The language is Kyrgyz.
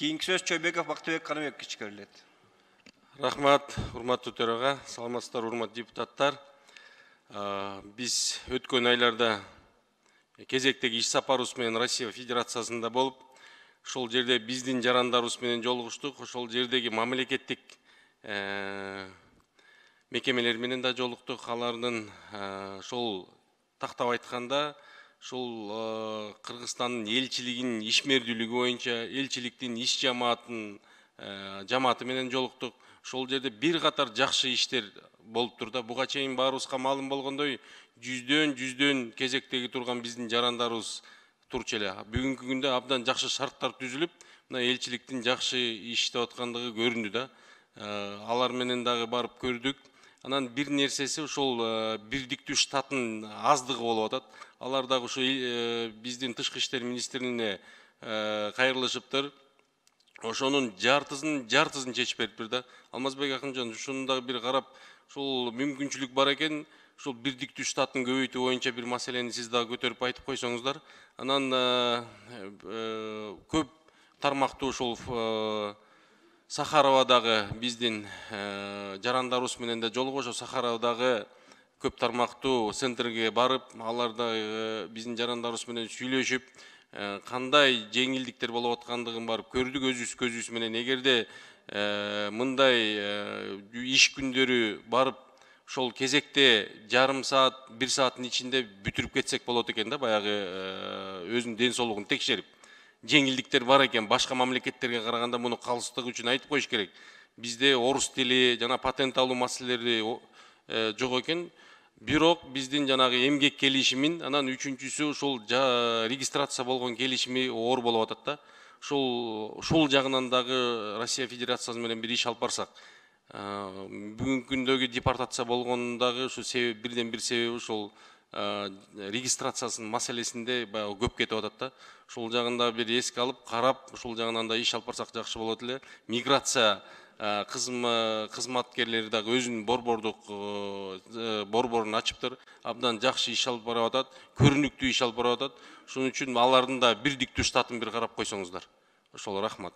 Keyinki söz Çöybekов Бактыбек Каныбековичке берилет. Рахмат, урматтуу төрага, саламатсыздар, урматтуу депутаттар. Биз өткөн айларда кезектеги иш сапарыбыз менен Россия Федерациясында болуп, ошол жерде биздин жарандарыбыз менен жолугуштук. Ошол жердеги мамлекеттик мекемелер менен да жолуктук. Алардын ошол тактап айтканда, ошол Кыргызстандын элчилигинин ишмердүүлүгү боюнча элчиликтин иш жамааты менен жолуктук. Ошол жерде бир катар жакшы иштер болуп турду. Буга чейин баарыбызга маалым болгондой, жүздөн кезектеги турган биздин жарандарыбыз турчу эле. Бүгүнкү күндө абдан жакшы шарттар түзүлүп, мына элчиликтин жакшы иштеп аткандыгы көрүндү да. Алар менен дагы барып көрдүк. Анан бир нерсеси ошол бирдиктүү штаттын аздыгы болуп атат. Алар дагы ушу биздин тышкы иштер министрлигине кайрылышыптыр. Ошонун жартысын чечип бериптир да. Алмазбек Акынжан, ушуну дагы бир карап, ушул мүмкүнчүлүк бар экен, ушул бирдиктүү штаттын көбөйтүү боюнча бир маселени сиз дагы көтөрүп айтып койсоңуздар. Анан көп тармактуу ушул Сахаровадагы биздин жарандарыбыз менен да жолугуп, ошо Сахаровадагы көп тармактуу центрге барып, аларда биздин жарандарыбыз менен сүйлөшүп, кандай жеңилдиктер болуп аткандыгын барып көрдүк өзүбүз көзүбүз менен. Эгерде мындай иш күндөрү барып ошол кезекте жарым саат, 1 сааттын ичинде бүтүрүп кетсек болот экен да, баягы өзүнүн ден соолугун текшерип. Жеңилдиктер бар экен, башка мамлекеттерге караганда муну калыстык үчүн айтып коюш керек. Бизде орус тили жана патент алуу маселелери жок экен. Бирок биздин жанагы эмгек келишимин, анан үчүнчүсү ушул регистрация болгон келишими оор болуп атат да. Ушул жагынан дагы Россия Федерациясы менен бир иш алып барсак. Бүгүнкү күндөгү депортация болгондагы ушу бирден бир себеби ушул регистрациясынын маселесинде баягы көп кетип атат да. Ушул жагында бир эске алып, карап, ушул жагынан да иш алып барсак жакшы болот эле. Миграция кызматкерлери дагы өзүнүн борборун ачыптыр. Абдан жакшы иш алып барып атат, көрүнүктүү иш алып барып атат. Ошон үчүн алардын да бирдиктүү штатын бир карап койсоңуздар. Ошол, рахмат.